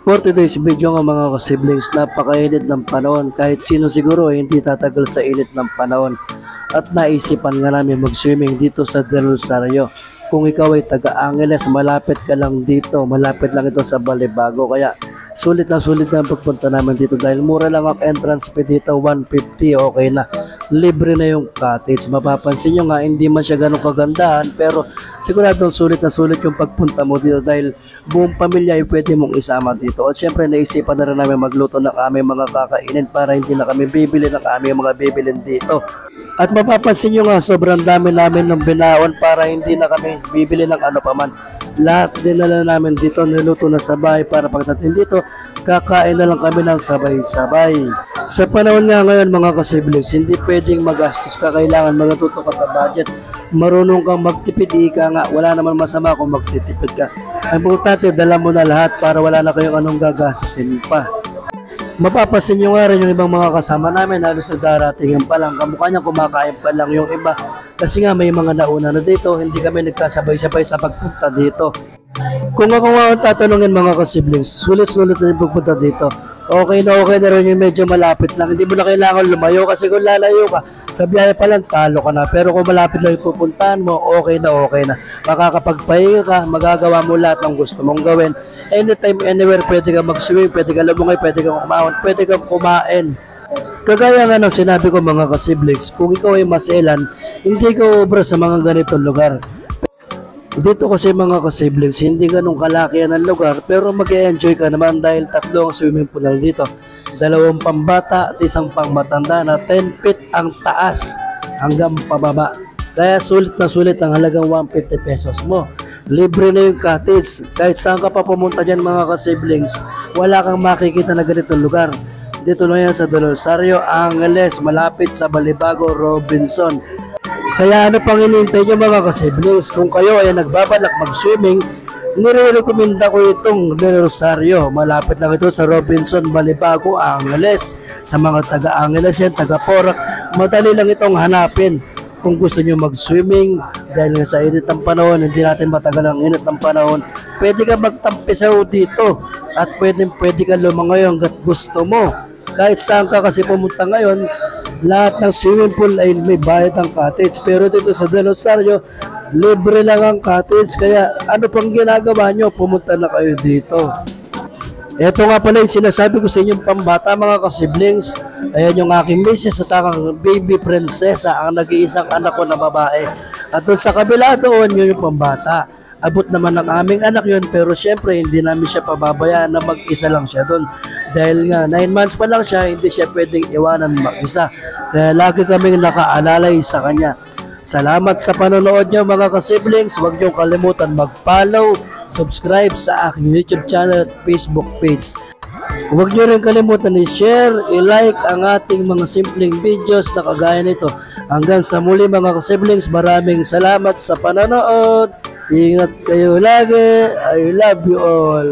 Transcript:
For today's video nga mga kasiblings, napakainit ng panahon. Kahit sino siguro hindi tatagal sa init ng panahon. At naisipan nga namin mag-swimming dito sa Del Rosario. Kung ikaw ay taga-Angeles, malapit ka lang dito. Malapit lang ito sa Balibago. Kaya sulit na ang pagpunta namin dito dahil mura lang ang entrance fee dito, 150, okay na. Libre na yung cottage. Mapapansin nyo nga, hindi man siya ganun kagandahan pero siguradong sulit na sulit yung pagpunta mo dito dahil buong pamilya ay pwede mong isama dito. At syempre naisipan na rin namin magluto ng aming mga kakainin para hindi na kami bibili ng aming mga bibilin dito. At mapapansin nyo nga, sobrang dami namin ng binaon para hindi na kami bibili ng ano pa man. Lahat dinala namin dito, niluto na sa bahay para pagdating dito, kakain na lang kami ng sabay-sabay. Sa panahon nga ngayon mga kasiblings, hindi pwedeng magastos ka, kailangan magatuto ka sa budget. Marunong kang magtipid, ika nga, wala naman masama kung magtitipid ka. Ang importante, dala mo na lahat para wala na kayong anong gagastusin pa. Mapapansin nyo nga rin yung ibang mga kasama namin, halos na daratingin pa lang, kamukha niya kumakain pa lang yung iba. Kasi nga may mga nauna na dito, hindi kami nagkasabay-sabay sa pagpunta dito. Kung ako nga ang tatanungin mga kasiblings, sulit-sulit na yung pagpunta dito. Okay na rin yung medyo malapit lang. Hindi mo na kailangan lumayo kasi kung lalayo ka, sa biyahe pa lang talo ka na. Pero kung malapit lang yung pupuntahan mo, okay na. Makakapagpahinga ka, magagawa mo lahat ng gusto mong gawin. Anytime, anywhere, pwede kang mag-swim, pwede kang lumungay, pwede kang kumahon, pwede kang kumain. Kagaya nga ng sinabi ko mga kasiblings, kung ikaw ay maselan, hindi ka obra sa mga ganitong lugar. Dito kasi mga kasiblings, hindi ganun kalaki ang lugar pero mag-e-enjoy ka naman dahil tatlo ang swimming pool dito. 2 pambata at 1 pangmatanda na 10 feet ang taas hanggang pababa. Kaya sulit na sulit ang halagang 150 pesos mo. Libre na yung cottage. Kahit saan ka pa pumunta dyan mga kasiblings, wala kang makikita na ganitong lugar. Dito na yan sa Del Rosario, Angeles, malapit sa Balibago, Robinson. Kaya ano pang hinihintay nyo mga kasiblings? Kung kayo ay nagbabalak mag-swimming, nire-recommenda ko itong Del Rosario. Malapit lang ito sa Robinson, Balibago, Angeles. Sa mga taga-Angeles yan, taga-Porac, madali lang itong hanapin. Kung gusto nyo mag-swimming, dahil nga sa init ng panahon, hindi natin matagal ang init ng panahon, pwede ka magtampisaw dito at pwede ka lumangoy hanggat gusto mo. Kahit saan ka kasi pumunta ngayon, lahat ng swimming pool ay may bayad ang cottage. Pero dito sa Del Rosario, libre lang ang cottage. Kaya ano pang ginagawa nyo, pumunta na kayo dito. Ito nga pala yung sinasabi ko sa inyong pambata mga kasiblings. Ayan yung aking misis at aking baby prinsesa, ang nag-iisang anak ko na babae. At doon sa kabila doon, yun yung pambata. Abot naman ng aming anak yun, pero syempre hindi namin siya pababayaan na mag-isa lang siya doon. Dahil nga 9 months pa lang siya, hindi siya pwedeng iwanan mag-isa. Kaya lagi kaming nakaalalay sa kanya. Salamat sa panonood niyo mga kasiblings. Huwag niyong kalimutan mag-follow, subscribe sa aking YouTube channel at Facebook page. Huwag niyo rin kalimutan i-share, i-like ang ating mga simpleng videos na kagaya nito. Hanggang sa muli mga kasiblings, maraming salamat sa panonood. Ingat kayo lagi. I love you all.